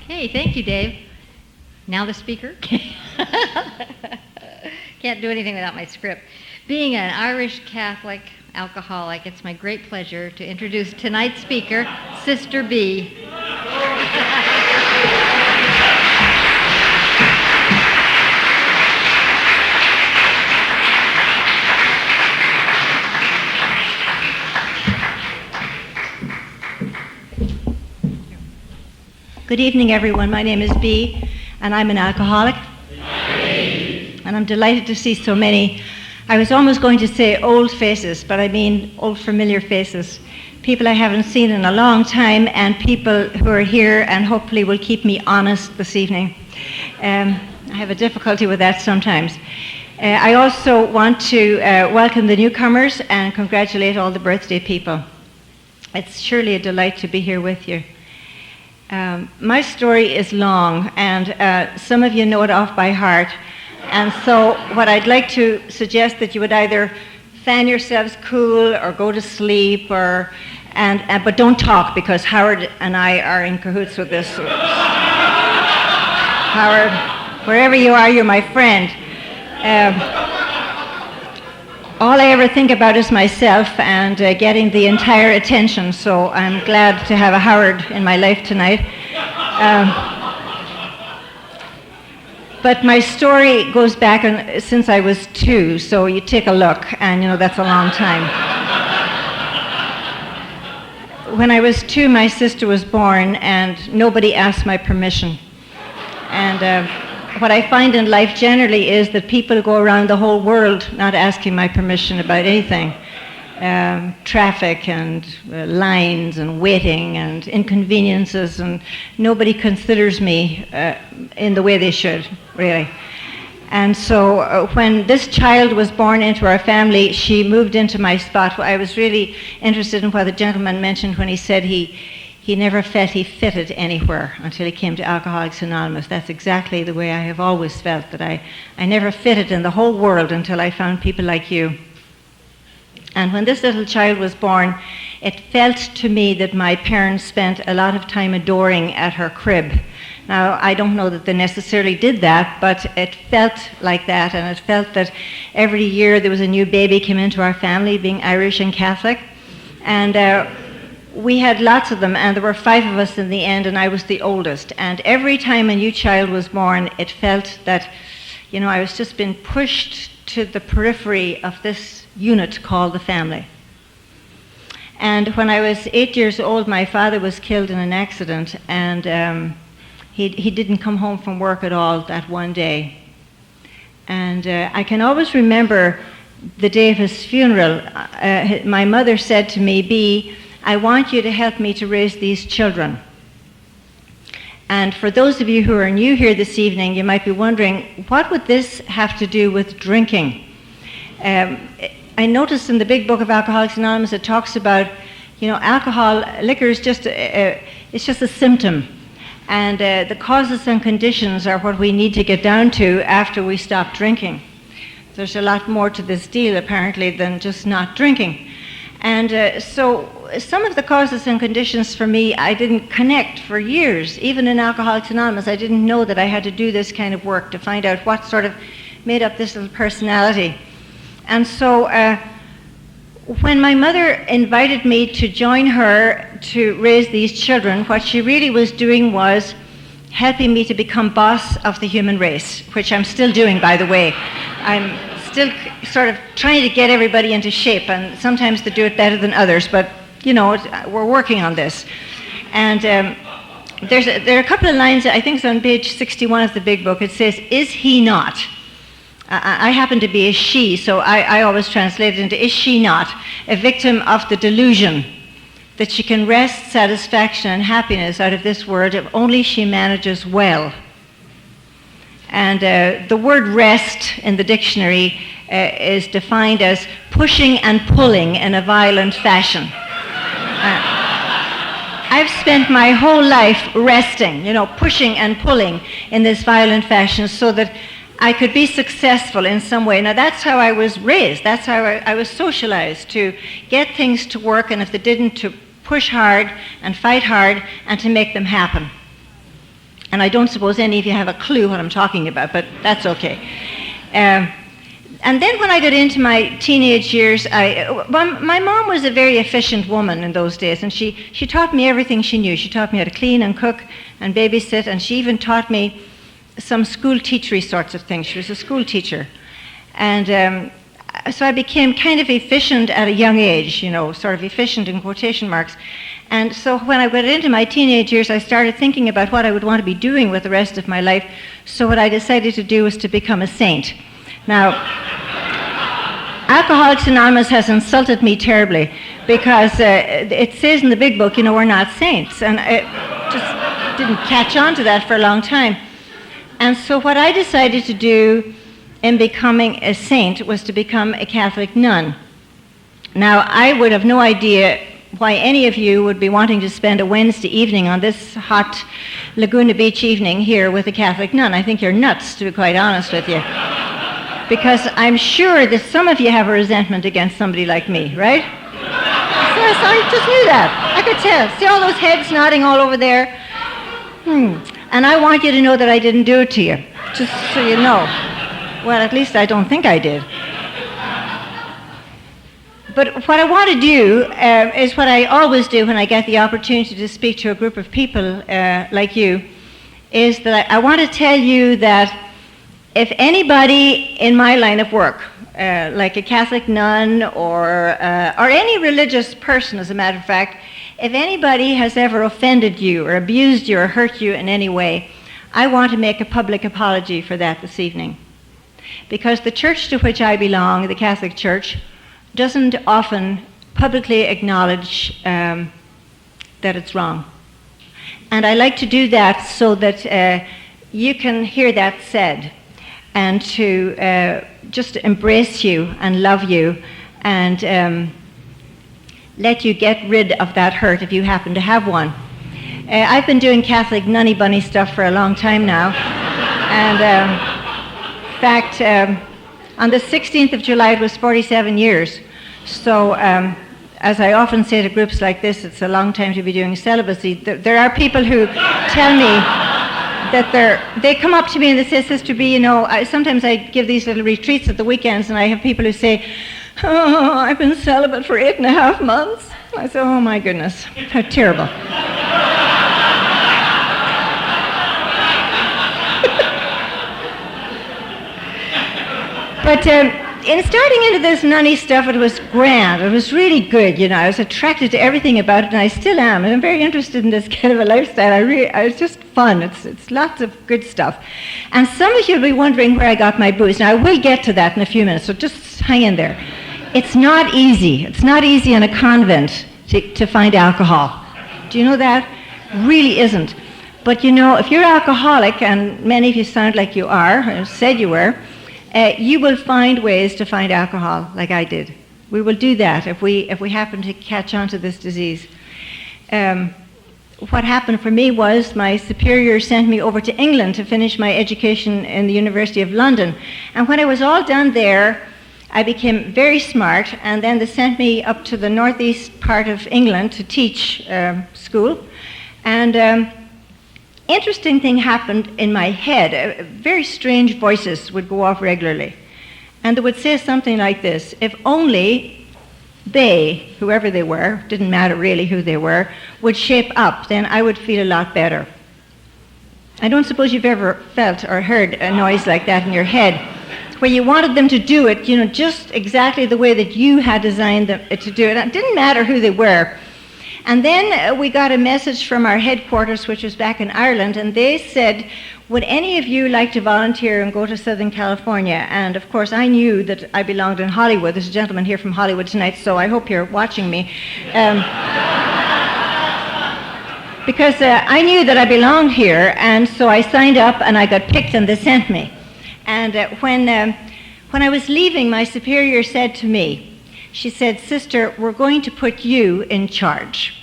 Okay, thank you, Dave. Now the speaker. Can't do anything without my script. Being an Irish Catholic alcoholic, it's my great pleasure to introduce tonight's speaker, Sister B. Good evening, everyone. My name is Bea, and I'm an alcoholic. And I'm delighted to see so many. I was almost going to say old faces, but I mean old familiar faces. People I haven't seen in a long time, and people who are here and hopefully will keep me honest this evening. I have a difficulty with that sometimes. I also want to welcome the newcomers and congratulate all the birthday people. It's surely a delight to be here with you. My story is long, and some of you know it off by heart. And so what I'd like to suggest that you would either fan yourselves cool or go to sleep, but don't talk, because Howard and I are in cahoots with this. Howard, wherever you are, you're my friend. All I ever think about is myself and getting the entire attention, so I'm glad to have a Howard in my life tonight. But my story goes back since I was 2, so you take a look, and that's a long time. When I was 2, my sister was born, and nobody asked my permission. And what I find in life generally is that people go around the whole world not asking my permission about anything. Traffic and lines and waiting and inconveniences, and nobody considers me in the way they should, really. And so when this child was born into our family, she moved into my spot. I was really interested in what the gentleman mentioned when he said he never felt he fitted anywhere until he came to Alcoholics Anonymous. That's exactly the way I have always felt, that I never fitted in the whole world until I found people like you. And when this little child was born, it felt to me that my parents spent a lot of time adoring at her crib. Now, I don't know that they necessarily did that, but it felt like that, and it felt that every year there was a new baby came into our family, being Irish and Catholic. And we had lots of them, and there were 5 of us in the end, and I was the oldest. And every time a new child was born, it felt that, I was just being pushed to the periphery of this unit called the family. And when I was 8 years old, my father was killed in an accident, and he didn't come home from work at all that one day. And I can always remember the day of his funeral. My mother said to me, "Bea, I want you to help me to raise these children." And for those of you who are new here this evening, you might be wondering, what would this have to do with drinking? I noticed in the big book of Alcoholics Anonymous, it talks about, liquor is just it's just a symptom. And the causes and conditions are what we need to get down to after we stop drinking. There's a lot more to this deal, apparently, than just not drinking. And so some of the causes and conditions for me, I didn't connect for years. Even in Alcoholics Anonymous, I didn't know that I had to do this kind of work to find out what sort of made up this little personality. And so when my mother invited me to join her to raise these children, what she really was doing was helping me to become boss of the human race, which I'm still doing, by the way. I'm still sort of trying to get everybody into shape, and sometimes they do it better than others, but we're working on this. And there are a couple of lines, I think it's on page 61 of the big book. It says, "Is he not?" I happen to be a she, so I always translate it into, "Is she not a victim of the delusion that she can wrest satisfaction and happiness out of this world if only she manages well?" And the word rest in the dictionary is defined as pushing and pulling in a violent fashion. I've spent my whole life resting, pushing and pulling in this violent fashion so that I could be successful in some way. Now, that's how I was raised. That's how I was socialized, to get things to work, and if they didn't, to push hard and fight hard and to make them happen. And I don't suppose any of you have a clue what I'm talking about, but that's okay. And then when I got into my teenage years, my mom was a very efficient woman in those days, and she taught me everything she knew. She taught me how to clean and cook and babysit, and she even taught me some school teachery sorts of things. She was a school teacher. And so I became kind of efficient at a young age, sort of efficient in quotation marks. And so when I got into my teenage years, I started thinking about what I would want to be doing with the rest of my life. So what I decided to do was to become a saint. Now, Alcoholics Anonymous has insulted me terribly because it says in the big book, we're not saints. And I just didn't catch on to that for a long time. And so what I decided to do in becoming a saint was to become a Catholic nun. Now, I would have no idea why any of you would be wanting to spend a Wednesday evening on this hot Laguna Beach evening here with a Catholic nun. I think you're nuts, to be quite honest with you. Because I'm sure that some of you have a resentment against somebody like me, right? Yes, I just knew that. I could tell. See all those heads nodding all over there? And I want you to know that I didn't do it to you, just so you know. Well, at least I don't think I did. But what I want to do is what I always do when I get the opportunity to speak to a group of people like you, is that I want to tell you that if anybody in my line of work, like a Catholic nun or any religious person, as a matter of fact, if anybody has ever offended you or abused you or hurt you in any way, I want to make a public apology for that this evening. Because the church to which I belong, the Catholic Church, doesn't often publicly acknowledge that it's wrong. And I like to do that so that you can hear that said, and to just embrace you and love you and let you get rid of that hurt if you happen to have one. I've been doing Catholic nunny bunny stuff for a long time now. And in fact, on the 16th of July, it was 47 years. So as I often say to groups like this, it's a long time to be doing celibacy. There are people who tell me that they come up to me and they say, Sister B, sometimes I give these little retreats at the weekends, and I have people who say, oh, I've been celibate for 8.5 months. I say, oh my goodness, how terrible. But in starting into this nunny stuff, it was grand. It was really good, I was attracted to everything about it, and I still am. And I'm very interested in this kind of a lifestyle. It's just fun. It's lots of good stuff. And some of you will be wondering where I got my booze. Now, I will get to that in a few minutes, so just hang in there. It's not easy. It's not easy in a convent to find alcohol. Do you know that? Really isn't. But, if you're alcoholic, and many of you sound like you are, or said you were, you will find ways to find alcohol like I did. We will do that if we happen to catch on to this disease. What happened for me was my superior sent me over to England to finish my education in the University of London. And when I was all done there, I became very smart, and then they sent me up to the northeast part of England to teach school. And interesting thing happened in my head. Very strange voices would go off regularly. And they would say something like this: if only they, whoever they were, didn't matter really who they were, would shape up, then I would feel a lot better. I don't suppose you've ever felt or heard a noise like that in your head, where you wanted them to do it, just exactly the way that you had designed them to do it. It didn't matter who they were. And then we got a message from our headquarters, which was back in Ireland, and they said, would any of you like to volunteer and go to Southern California? And of course, I knew that I belonged in Hollywood. There's a gentleman here from Hollywood tonight, so I hope you're watching me. Because I knew that I belonged here, and so I signed up, and I got picked, and they sent me. And when I was leaving, my superior said to me, she said, Sister, we're going to put you in charge.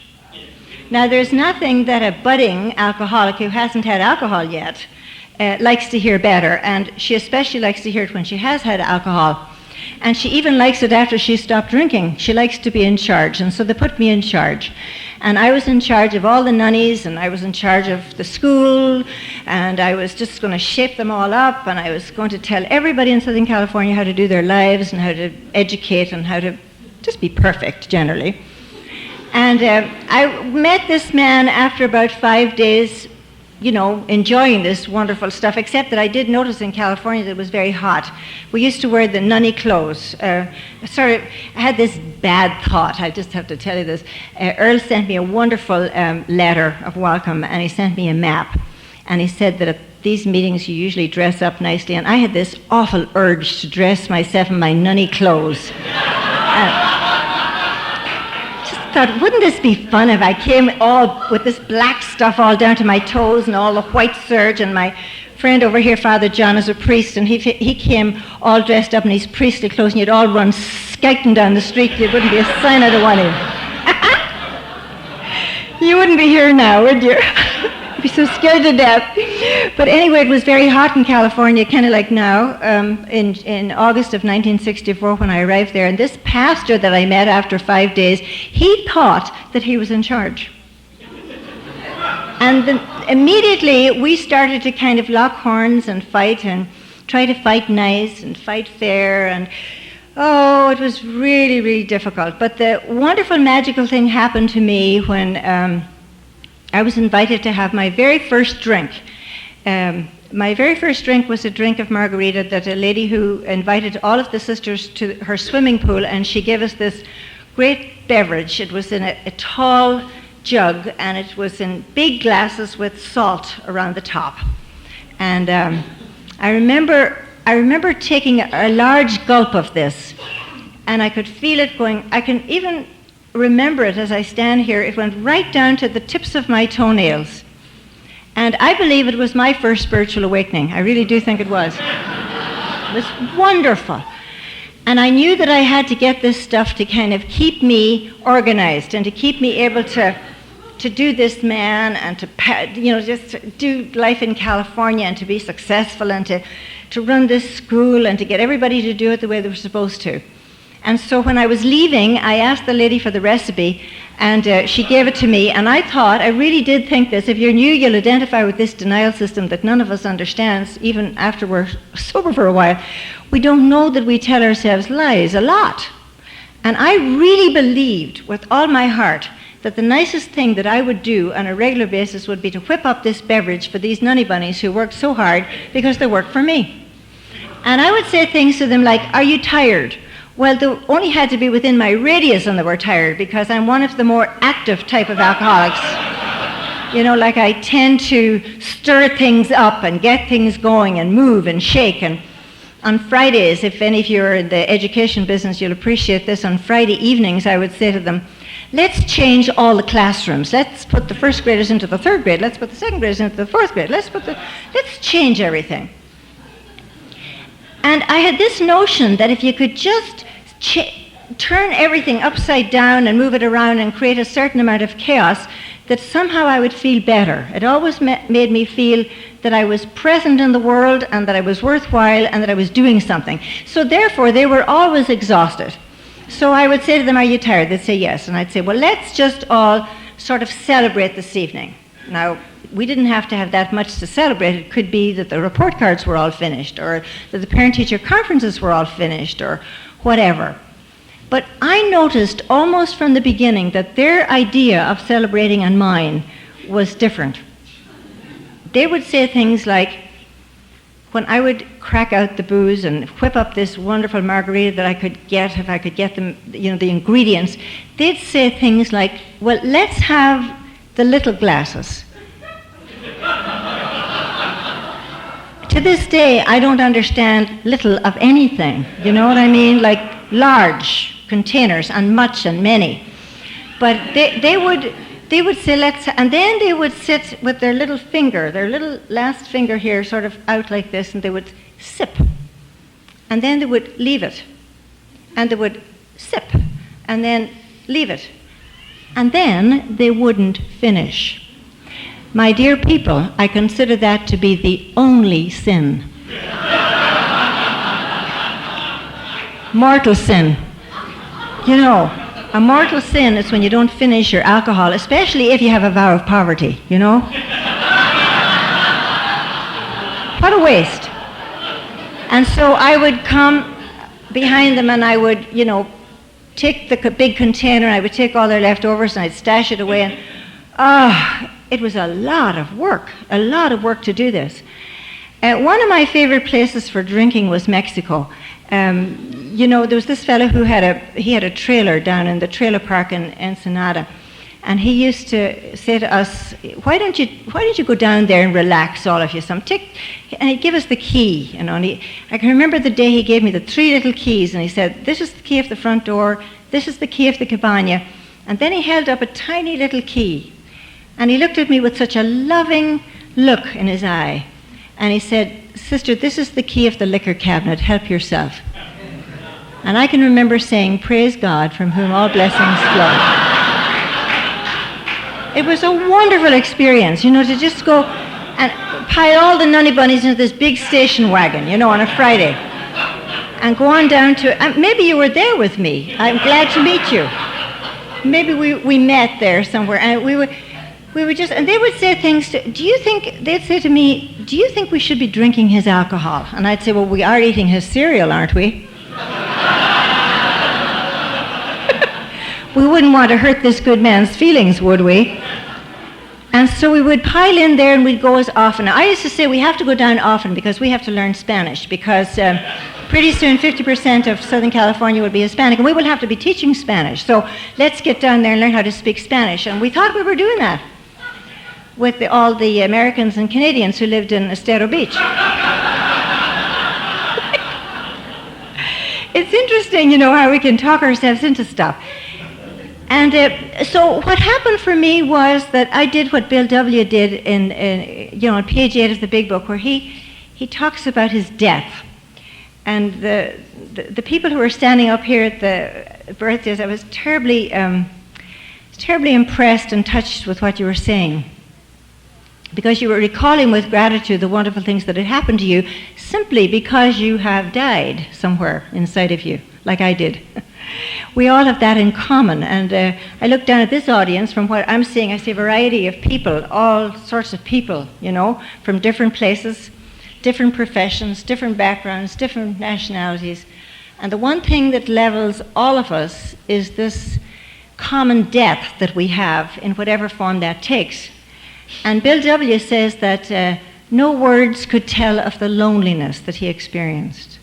Now, there's nothing that a budding alcoholic who hasn't had alcohol yet likes to hear better, and she especially likes to hear it when she has had alcohol. And she even likes it after she stopped drinking. She likes to be in charge, and so they put me in charge. And I was in charge of all the nunnies, and I was in charge of the school, and I was just going to shape them all up, and I was going to tell everybody in Southern California how to do their lives and how to educate and how to just be perfect, generally. And I met this man after about 5 days, enjoying this wonderful stuff, except that I did notice in California that it was very hot. We used to wear the nunny clothes. I had this bad thought, I just have to tell you this. Earl sent me a wonderful letter of welcome, and he sent me a map. And he said that at these meetings you usually dress up nicely, and I had this awful urge to dress myself in my nunny clothes. Thought, wouldn't this be fun if I came all with this black stuff all down to my toes and all the white serge, and my friend over here, Father John, is a priest, and he came all dressed up in his priestly clothes, and you'd all run skiting down the street. There wouldn't be a sign out of one of you. You wouldn't be here now, would you? You'd be so scared to death. But anyway, it was very hot in California, kind of like now, in August of 1964 when I arrived there. And this pastor that I met after 5 days, he thought that he was in charge. And then immediately we started to kind of lock horns and fight and try to fight nice and fight fair. And it was really, really difficult. But the wonderful, magical thing happened to me when I was invited to have my very first drink. My very first drink was a drink of margarita that a lady who invited all of the sisters to her swimming pool, and she gave us this great beverage. It was in a tall jug, and it was in big glasses with salt around the top. And I remember taking a large gulp of this, and I could feel it going. I can even remember it as I stand here. It went right down to the tips of my toenails. And I believe it was my first spiritual awakening. I really do think it was. It was wonderful. And I knew that I had to get this stuff to kind of keep me organized and to keep me able to do this man and to just do life in California and to be successful and to run this school and to get everybody to do it the way they were supposed to. And so when I was leaving, I asked the lady for the recipe, and she gave it to me, and I really did think this. If you're new, you'll identify with this denial system that none of us understands, even after we're sober for a while. We don't know that we tell ourselves lies a lot. And I really believed with all my heart that the nicest thing that I would do on a regular basis would be to whip up this beverage for these nunny bunnies who worked so hard because they worked for me. And I would say things to them like, "Are you tired?" Well, they only had to be within my radius and they were tired, because I'm one of the more active type of alcoholics. Like I tend to stir things up and get things going and move and shake. And on Fridays, if any of you are in the education business, you'll appreciate this. On Friday evenings, I would say to them, let's change all the classrooms. Let's put the first graders into the third grade. Let's put the second graders into the fourth grade. Let's change everything. And I had this notion that if you could just turn everything upside down and move it around and create a certain amount of chaos, that somehow I would feel better. It always made me feel that I was present in the world and that I was worthwhile and that I was doing something. So therefore, they were always exhausted. So I would say to them, "Are you tired?" They'd say yes. And I'd say, "Well, let's just all sort of celebrate this evening." Now, we didn't have to have that much to celebrate. It could be that the report cards were all finished, or that the parent-teacher conferences were all finished, or whatever. But I noticed almost from the beginning that their idea of celebrating and mine was different. They would say things like, when I would crack out the booze and whip up this wonderful margarita that I could get, if I could get them, the ingredients, they'd say things like, "Well, let's have the little glasses." To this day, I don't understand little of anything. You know what I mean? Like large containers and much and many. But they would say, let's, and then they would sit with their little finger, their little last finger here sort of out like this, and they would sip. And then they would leave it. And they would sip. And then leave it. And then they wouldn't finish. My dear people, I consider that to be the only sin. mortal sin. You know, a mortal sin is when you don't finish your alcohol, especially if you have a vow of poverty, you know? What a waste. And so I would come behind them and I would, you know, take the big container and I would take all their leftovers and I'd stash it away. And it was a lot of work to do this. One of my favorite places for drinking was Mexico. You know, there was this fellow who had a trailer down in the trailer park in Ensenada, and he used to say to us, "Why don't you go down there and relax, all of you? And he'd give us the key. You know, and I can remember the day he gave me the 3 little keys, and he said, "This is the key of the front door. This is the key of the cabana," and then he held up a tiny little key, and he looked at me with such a loving look in his eye. And he said, "Sister, this is the key of the liquor cabinet. Help yourself." And I can remember saying, "Praise God, from whom all blessings flow." It was a wonderful experience, you know, to just go and pile all the nunny bunnies into this big station wagon, you know, on a Friday. And go on down to, maybe you were there with me. I'm glad to meet you. Maybe we met there somewhere. And we would just, and they would say things they'd say to me, "Do you think we should be drinking his alcohol?" And I'd say, "Well, we are eating his cereal, aren't we?" We wouldn't want to hurt this good man's feelings, would we? And so we would pile in there and we'd go as often. I used to say we have to go down often because we have to learn Spanish, because pretty soon 50% of Southern California will be Hispanic, and we will have to be teaching Spanish. So let's get down there and learn how to speak Spanish. And we thought we were doing that with all the Americans and Canadians who lived in Estero Beach. It's interesting, you know, how we can talk ourselves into stuff. And so what happened for me was that I did what Bill W. did in on page 8 of the big book, where he talks about his death. And the people who were standing up here at the birthdays, I was terribly impressed and touched with what you were saying, because you were recalling with gratitude the wonderful things that had happened to you simply because you have died somewhere inside of you, like I did. We all have that in common. And I look down at this audience. From what I'm seeing, I see a variety of people, all sorts of people, you know, from different places, different professions, different backgrounds, different nationalities. And the one thing that levels all of us is this common death that we have, in whatever form that takes. And Bill W. says that no words could tell of the loneliness that he experienced,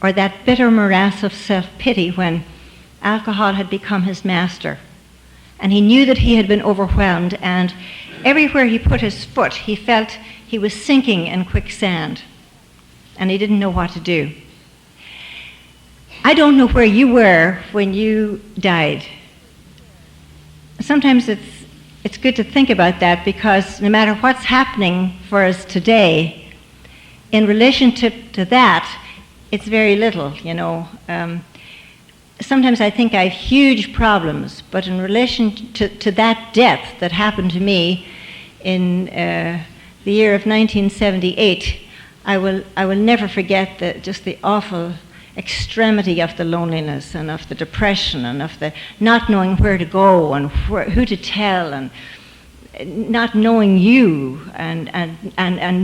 or that bitter morass of self-pity when alcohol had become his master. And he knew that he had been overwhelmed, and everywhere he put his foot, he felt he was sinking in quicksand, and he didn't know what to do. I don't know where you were when you died. Sometimes it's good to think about that, because no matter what's happening for us today, in relationship to that, it's very little, you know. Sometimes I think I have huge problems, but in relation to that death that happened to me in the year of 1978, I will never forget just the awful extremity of the loneliness and of the depression and of the not knowing where to go and who to tell, and not knowing you, and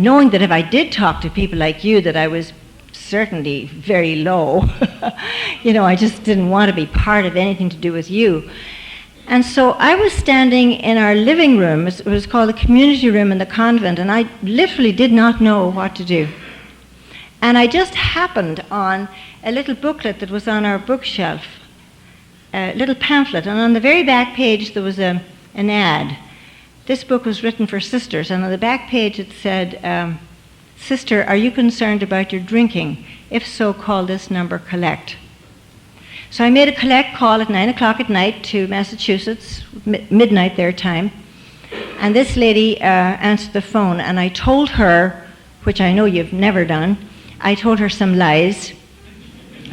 knowing that if I did talk to people like you, that I was certainly very low. You know, I just didn't want to be part of anything to do with you. And so I was standing in our living room. It was called the community room in the convent, and I literally did not know what to do. And I just happened on a little booklet that was on our bookshelf, a little pamphlet, and on the very back page there was an ad. This book was written for sisters, and on the back page it said, "Sister, are you concerned about your drinking? If so, call this number, collect." So I made a collect call at 9 o'clock at night to Massachusetts, midnight their time, and this lady answered the phone, and I told her, which I know you've never done, I told her some lies,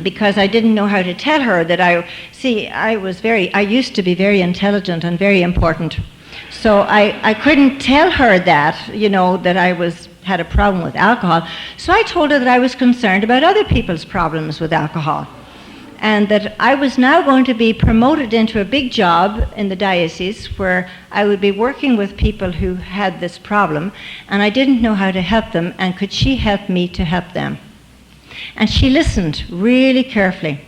because I didn't know how to tell her that I used to be very intelligent and very important. So I couldn't tell her that, you know, that I had a problem with alcohol. So I told her that I was concerned about other people's problems with alcohol. and that I was now going to be promoted into a big job in the diocese where I would be working with people who had this problem, and I didn't know how to help them, and could she help me to help them? And she listened really carefully.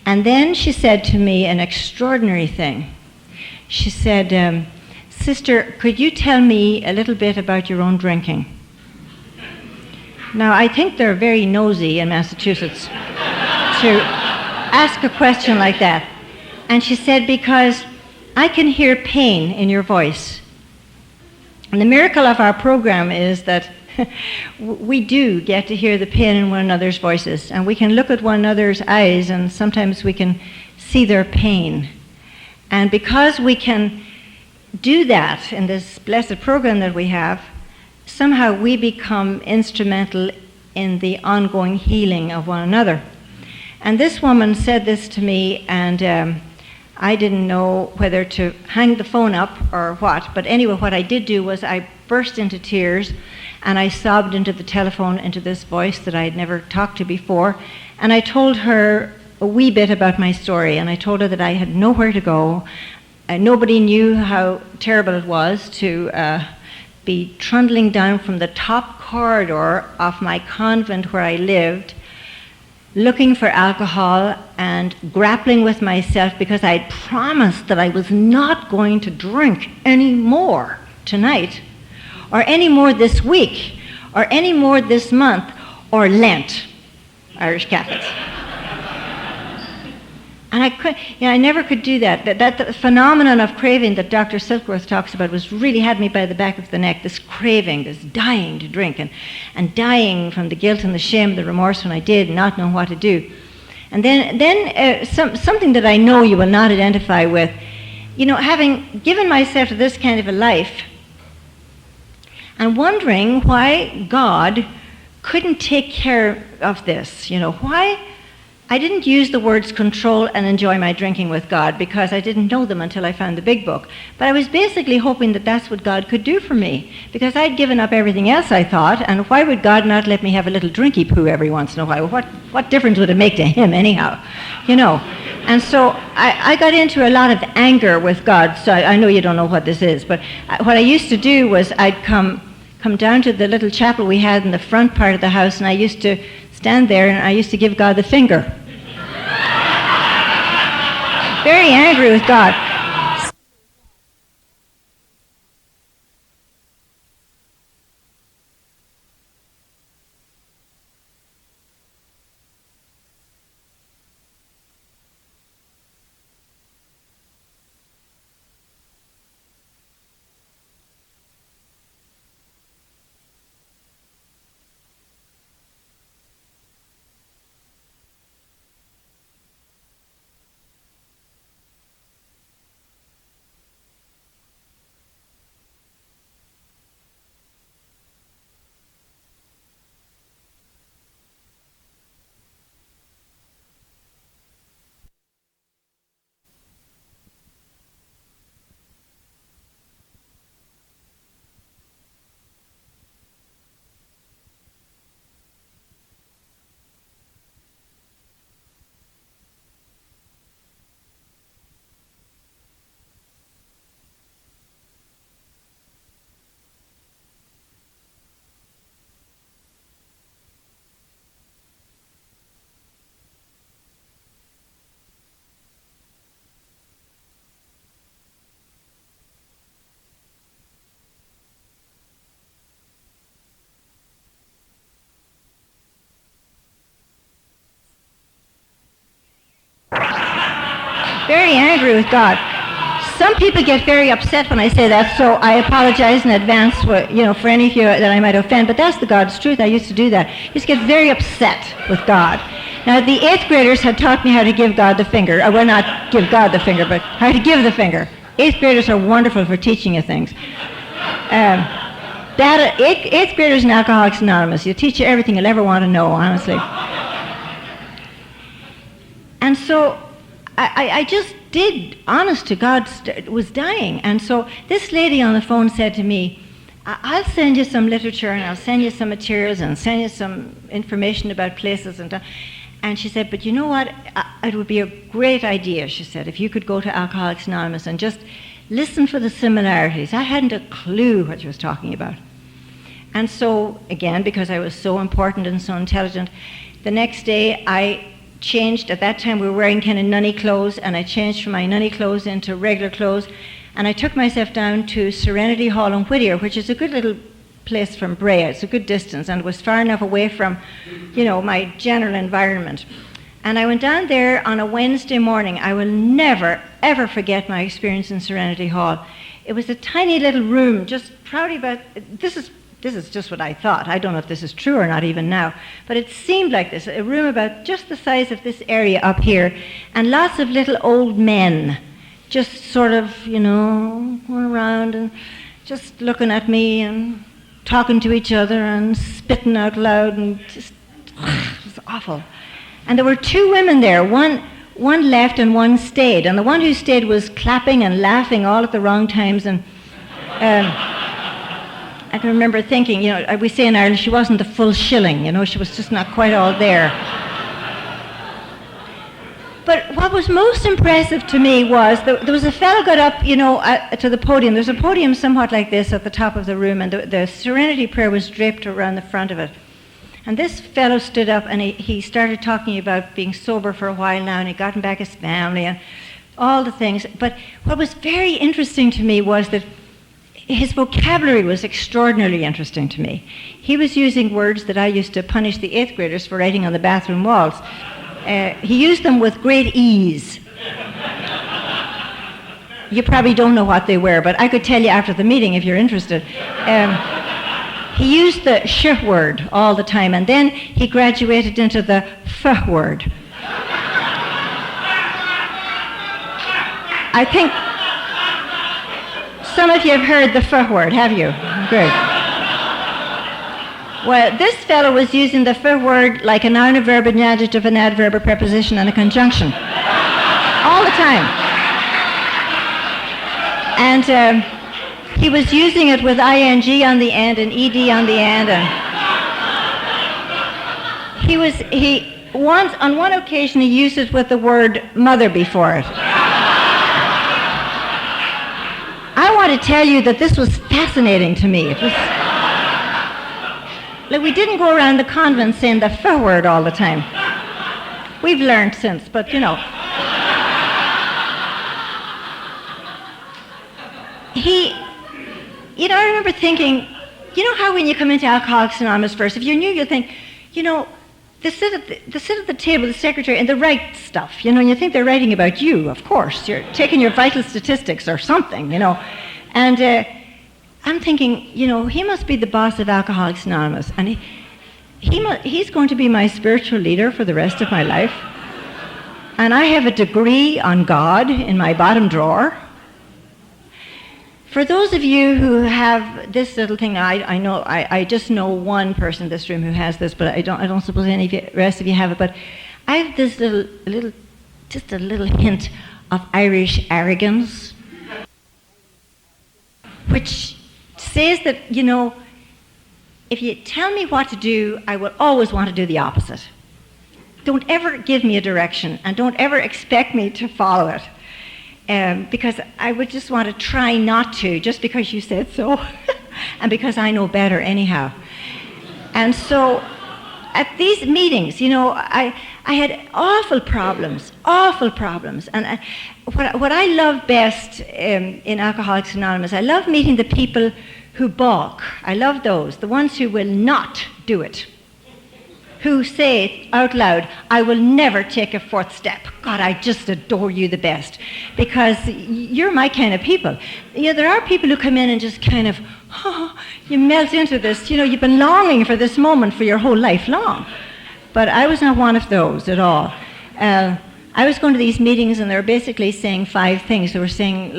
And then she said to me an extraordinary thing. She said, "Sister, could you tell me a little bit about your own drinking?" Now, I think they're very nosy in Massachusetts to ask a question like that. And she said, "Because I can hear pain in your voice." And the miracle of our program is that we do get to hear the pain in one another's voices, and we can look at one another's eyes, and sometimes we can see their pain. And because we can do that in this blessed program that we have, somehow we become instrumental in the ongoing healing of one another. And this woman said this to me, and I didn't know whether to hang the phone up or what, but anyway, what I did do was I burst into tears, and I sobbed into the telephone, into this voice that I had never talked to before, and I told her a wee bit about my story, and I told her that I had nowhere to go. Nobody knew how terrible it was to be trundling down from the top corridor of my convent where I lived, looking for alcohol and grappling with myself because I had promised that I was not going to drink any more tonight, or any more this week, or any more this month, or Lent, Irish Catholics. And I never could do that. That phenomenon of craving that Dr. Silkworth talks about really had me by the back of the neck, this craving, this dying to drink, and dying from the guilt and the shame and the remorse when I did, not knowing what to do. And then something that I know you will not identify with, having given myself to this kind of a life, and wondering why God couldn't take care of this, why I didn't use the words control and enjoy my drinking with God, because I didn't know them until I found the big book. But I was basically hoping that that's what God could do for me, because I'd given up everything else, I thought, and why would God not let me have a little drinky poo every once in a while? What difference would it make to him anyhow? And so I got into a lot of anger with God. So I know you don't know what this is, but what I used to do was I'd come down to the little chapel we had in the front part of the house, and I used to stand there and I used to give God the finger. Very angry with God. Very angry with God. Some people get very upset when I say that, so I apologize in advance for any of you that I might offend, but that's the God's truth. I used to do that. I used to get very upset with God. Now, the 8th graders had taught me how to give God the finger. Well, not give God the finger, but how to give the finger. 8th graders are wonderful for teaching you things. 8th graders in Alcoholics Anonymous, you teach you everything you'll ever want to know, honestly. And so I just did, honest to God, was dying. And so this lady on the phone said to me, I'll send you some literature, and I'll send you some materials, and send you some information about places. And she said, but you know what? It would be a great idea, she said, if you could go to Alcoholics Anonymous and just listen for the similarities. I hadn't a clue what she was talking about. And so, again, because I was so important and so intelligent, the next day I changed. At that time we were wearing kind of nunny clothes, and I changed from my nunny clothes into regular clothes, and I took myself down to Serenity Hall in Whittier, which is a good little place from Brea. It's a good distance, and it was far enough away from, my general environment. And I went down there on a Wednesday morning. I will never, ever forget my experience in Serenity Hall. It was a tiny little room, just probably about, this is just what I thought. I don't know if this is true or not even now, but it seemed like this, a room about just the size of this area up here, and lots of little old men, just sort of, going around and just looking at me and talking to each other and spitting out loud, and just, it was awful. And there were two women there. One left and one stayed, and the one who stayed was clapping and laughing all at the wrong times, and I can remember thinking, we say in Ireland, she wasn't the full shilling, she was just not quite all there. But what was most impressive to me was there was a fellow got up, to the podium. There's a podium somewhat like this at the top of the room, and the Serenity Prayer was draped around the front of it. And this fellow stood up, and he started talking about being sober for a while now, and he'd gotten back his family and all the things. But what was very interesting to me was that his vocabulary was extraordinarily interesting to me. He was using words that I used to punish the 8th graders for writing on the bathroom walls. He used them with great ease. You probably don't know what they were, but I could tell you after the meeting if you're interested. He used the sh word all the time, and then he graduated into the f word. I think some of you have heard the f word, have you? Good. Well, this fellow was using the f word like a noun, a verb, an adjective, an adverb, a preposition, and a conjunction. All the time. And he was using it with ing on the end and ed on the end. And on one occasion he used it with the word mother before it. I want to tell you that this was fascinating to me. It was like we didn't go around the convent saying the f word all the time. We've learned since, but I remember thinking, how when you come into Alcoholics Anonymous first, if you're new, you'll think, they sit at the table, the secretary, and they write stuff, and you think they're writing about you, of course. You're taking your vital statistics or something, And I'm thinking, he must be the boss of Alcoholics Anonymous, and he's going to be my spiritual leader for the rest of my life. And I have a degree on God in my bottom drawer. For those of you who have this little thing, I just know one person in this room who has this, but I don't suppose any of the rest of you have it. But I have this just a little hint of Irish arrogance, which says that if you tell me what to do, I will always want to do the opposite. Don't ever give me a direction, and don't ever expect me to follow it. Because I would just want to try not to, just because you said so, and because I know better anyhow. And so at these meetings, I had awful problems. And what I love best in Alcoholics Anonymous, I love meeting the people who balk. I love those, the ones who will not do it, who say out loud, I will never take a fourth step. God, I just adore you the best, because you're my kind of people. There are people who come in and just kind of, you melt into this. You've been longing for this moment for your whole life long. But I was not one of those at all. I was going to these meetings, and they were basically saying 5 things. They were saying,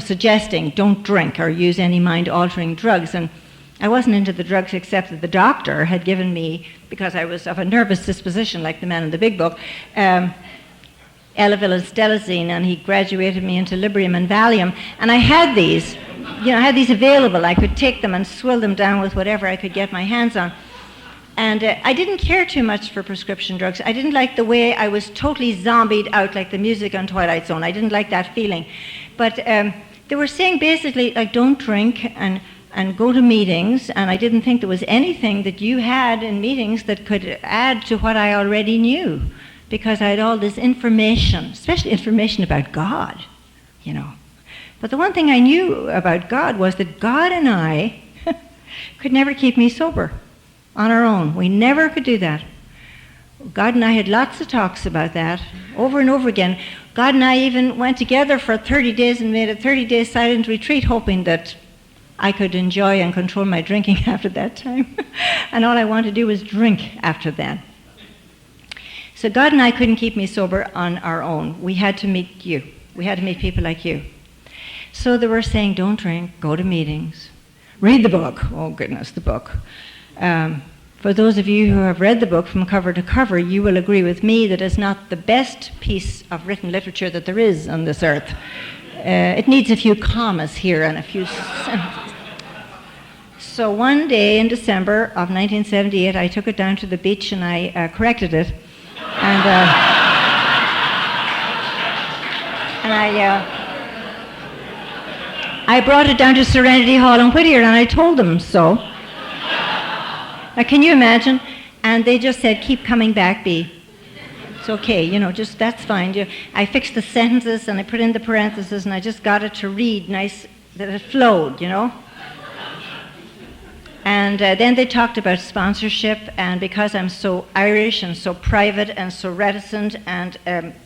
suggesting, don't drink or use any mind-altering drugs. And I wasn't into the drugs, except that the doctor had given me, because I was of a nervous disposition, like the man in the big book, Elavil and Stelazine, and he graduated me into Librium and Valium. And I had these, available. I could take them and swill them down with whatever I could get my hands on. And I didn't care too much for prescription drugs. I didn't like the way I was totally zombied out like the music on Twilight Zone. I didn't like that feeling. But they were saying basically, like, don't drink and go to meetings. And I didn't think there was anything that you had in meetings that could add to what I already knew, because I had all this information, especially information about God, you know. But the one thing I knew about God was that God and I could never keep me sober on our own. We never could do that. God and I had lots of talks about that over and over again. God and I even went together for 30 days and made a 30-day silent retreat, hoping that I could enjoy and control my drinking after that time. And all I wanted to do was drink after that. So God and I couldn't keep me sober on our own. We had to meet you. We had to meet people like you. So they were saying, don't drink, go to meetings, read the book. Oh, goodness, the book. For those of you who have read the book from cover to cover, you will agree with me that it's not the best piece of written literature that there is on this earth. It needs a few commas here and a few sentences. So one day in December of 1978, I took it down to the beach and I corrected it. And I brought it down to Serenity Hall in Whittier and I told them so. Now, can you imagine? And they just said, keep coming back, B. It's okay, you know, just that's fine. I fixed the sentences and I put in the parentheses and I just got it to read nice, that it flowed, you know. And then they talked about sponsorship, and because I'm so Irish and so private and so reticent, and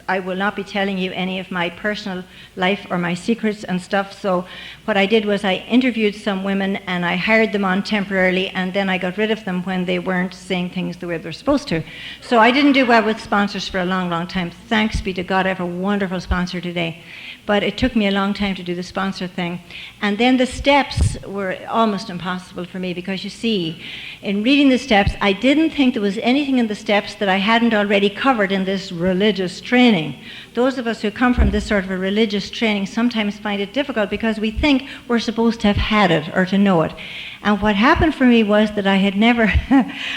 I will not be telling you any of my personal life or my secrets and stuff, so what I did was I interviewed some women and I hired them on temporarily, and then I got rid of them when they weren't saying things the way they're supposed to. So I didn't do well with sponsors for a long, long time. Thanks be to God, I have a wonderful sponsor today. But it took me a long time to do the sponsor thing. And then the steps were almost impossible for me, because you see, in reading the steps, I didn't think there was anything in the steps that I hadn't already covered in this religious training. Those of us who come from this sort of a religious training sometimes find it difficult because we think we're supposed to have had it or to know it. And what happened for me was that I had never,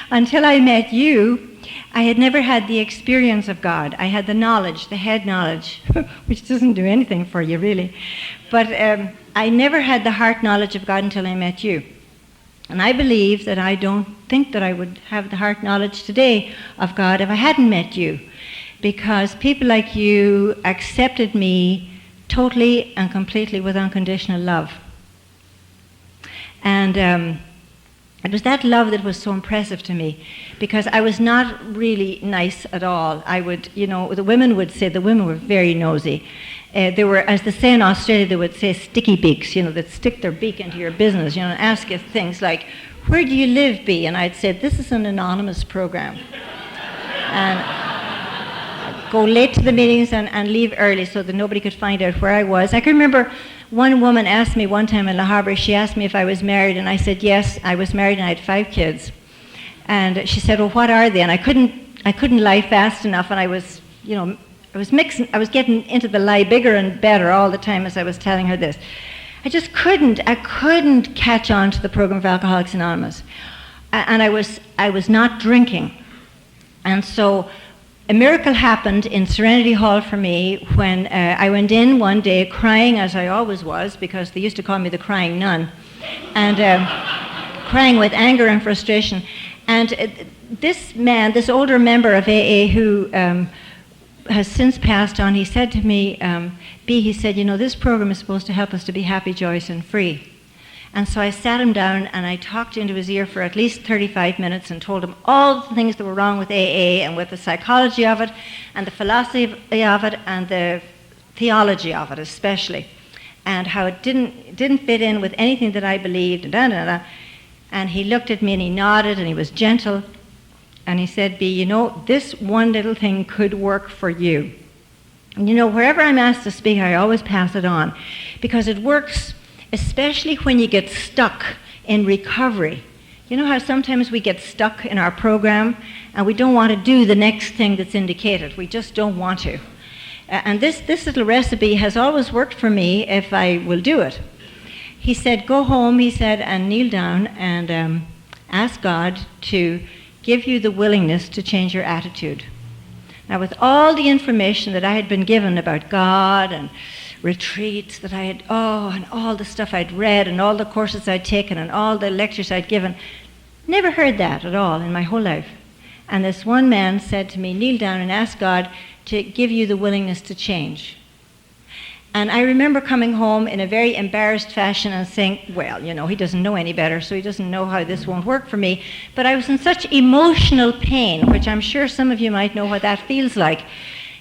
until I met you, I had never had the experience of God. I had the knowledge, the head knowledge, which doesn't do anything for you, really. But I never had the heart knowledge of God until I met you. And I believe that I don't think that I would have the heart knowledge today of God if I hadn't met you, because people like you accepted me totally and completely with unconditional love. And it was that love that was so impressive to me, because I was not really nice at all. I would, you know, the women would say, the women were very nosy. They were, as they say in Australia, they would say sticky beaks, you know, that stick their beak into your business, you know, and ask you things like, where do you live, B? And I'd say, this is an anonymous program. And I'd go late to the meetings and leave early so that nobody could find out where I was. I can remember one woman asked me one time in La Habra, she asked me if I was married, and I said yes, I was married and I had 5 kids. And she said, well, what are they? And I couldn't lie fast enough, and I was, you know, I was getting into the lie bigger and better all the time as I was telling her this. I couldn't catch on to the program of Alcoholics Anonymous. And I was not drinking. And so a miracle happened in Serenity Hall for me when I went in one day crying, as I always was, because they used to call me the crying nun, and crying with anger and frustration. And this man, this older member of AA who has since passed on, he said to me, he said, you know, this program is supposed to help us to be happy, joyous, and free. And so I sat him down and I talked into his ear for at least 35 minutes and told him all the things that were wrong with AA and with the psychology of it and the philosophy of it and the theology of it especially, and how it didn't fit in with anything that I believed. And he looked at me and he nodded and he was gentle. And he said, B, you know, this one little thing could work for you. And you know, wherever I'm asked to speak, I always pass it on, because it works, especially when you get stuck in recovery. You know how sometimes we get stuck in our program and we don't want to do the next thing that's indicated. We just don't want to. And this little recipe has always worked for me if I will do it. He said, go home, he said, and kneel down and ask God to give you the willingness to change your attitude. Now, with all the information that I had been given about God and retreats that I had, and all the stuff I'd read and all the courses I'd taken and all the lectures I'd given, never heard that at all in my whole life. And this one man said to me, kneel down and ask God to give you the willingness to change. And I remember coming home in a very embarrassed fashion and saying, well, he doesn't know any better, so he doesn't know how this won't work for me. But I was in such emotional pain, which I'm sure some of you might know what that feels like.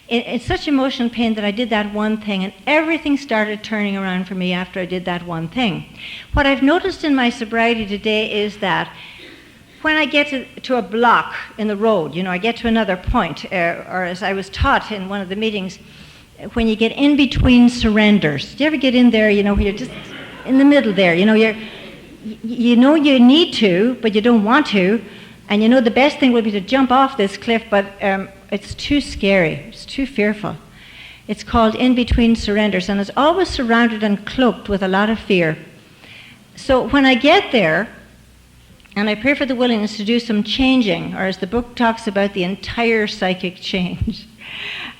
It's such emotional pain that I did that one thing, and everything started turning around for me after I did that one thing. What I've noticed in my sobriety today is that when I get to a block in the road, I get to another point, or as I was taught in one of the meetings, when you get in between surrenders. Do you ever get in there, where you're just in the middle there, you need to, but you don't want to, and the best thing would be to jump off this cliff, but it's too scary, it's too fearful. It's called in between surrenders, and it's always surrounded and cloaked with a lot of fear. So when I get there, and I pray for the willingness to do some changing, or as the book talks about, the entire psychic change,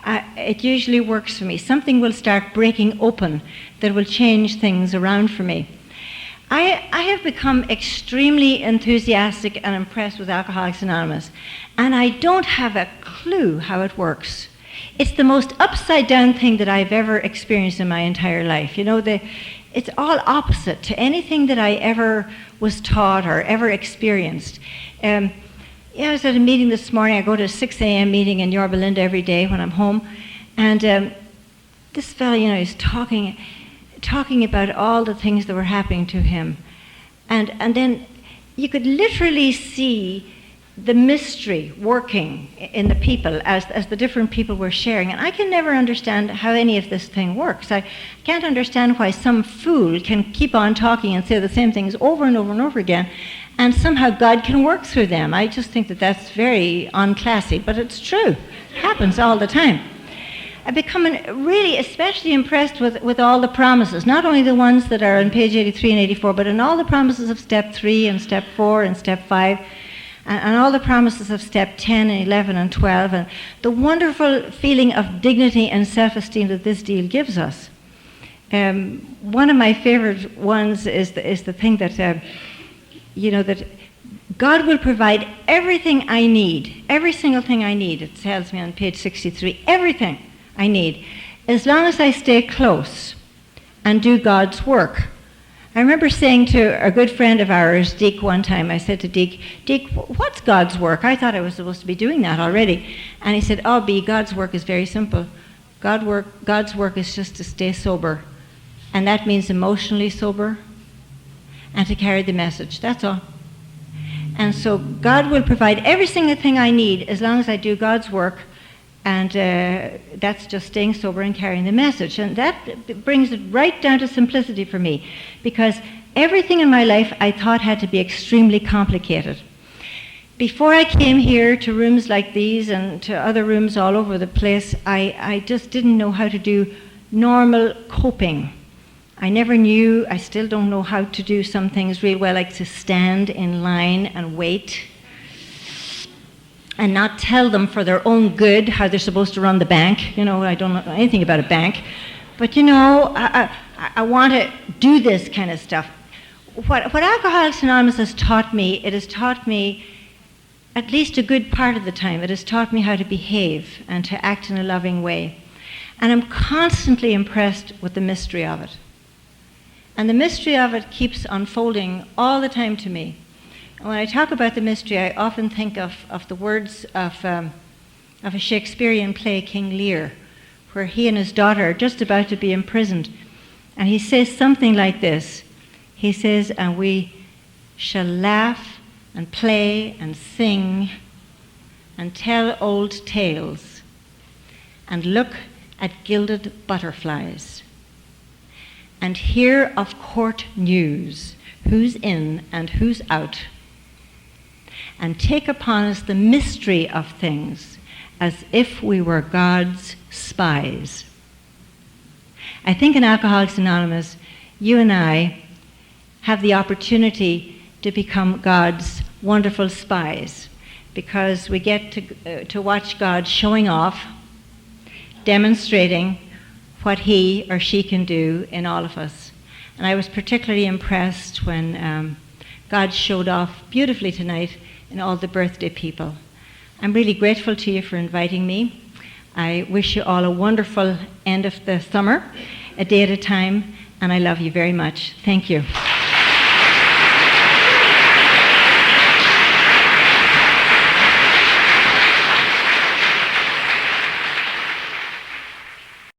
it usually works for me. Something will start breaking open that will change things around for me. I have become extremely enthusiastic and impressed with Alcoholics Anonymous, and I don't have a clue how it works. It's the most upside-down thing that I've ever experienced in my entire life. It's all opposite to anything that I ever was taught or ever experienced. I was at a meeting this morning. I go to a 6 a.m. meeting in Yorba Linda every day when I'm home. And this fellow, is talking about all the things that were happening to him. And then you could literally see the mystery working in the people as the different people were sharing. And I can never understand how any of this thing works. I can't understand why some fool can keep on talking and say the same things over and over and over again, and somehow God can work through them. I just think that that's very unclassy, but it's true. It happens all the time. I've become really especially impressed with all the promises, not only the ones that are on page 83 and 84, but in all the promises of step 3 and step 4 and step 5, and all the promises of step 10 and 11 and 12, and the wonderful feeling of dignity and self-esteem that this deal gives us. One of my favorite ones is the thing that that God will provide everything I need, every single thing I need, it tells me on page 63, everything I need, as long as I stay close and do God's work. I remember saying to a good friend of ours, Deke, one time, I said to Deke, what's God's work? I thought I was supposed to be doing that already. And he said, God's work is very simple. God's work is just to stay sober. And that means emotionally sober, and to carry the message. That's all. And so God will provide every single thing I need as long as I do God's work, and that's just staying sober and carrying the message. And that brings it right down to simplicity for me, because everything in my life I thought had to be extremely complicated. Before I came here to rooms like these and to other rooms all over the place, I just didn't know how to do normal coping. I never knew, I still don't know how to do some things real well, like to stand in line and wait and not tell them for their own good how they're supposed to run the bank. I don't know anything about a bank. But, I want to do this kind of stuff. What Alcoholics Anonymous has taught me, it has taught me, at least a good part of the time, it has taught me how to behave and to act in a loving way. And I'm constantly impressed with the mystery of it. And the mystery of it keeps unfolding all the time to me. And when I talk about the mystery, I often think of the words of a Shakespearean play, King Lear, where he and his daughter are just about to be imprisoned. And he says something like this. He says, and we shall laugh and play and sing and tell old tales and look at gilded butterflies and hear of court news, who's in and who's out, and take upon us the mystery of things as if we were God's spies. I think in Alcoholics Anonymous, you and I have the opportunity to become God's wonderful spies. because we get to watch God showing off, demonstrating what he or she can do in all of us. And I was particularly impressed when God showed off beautifully tonight in all the birthday people. I'm really grateful to you for inviting me. I wish you all a wonderful end of the summer, a day at a time, and I love you very much. Thank you.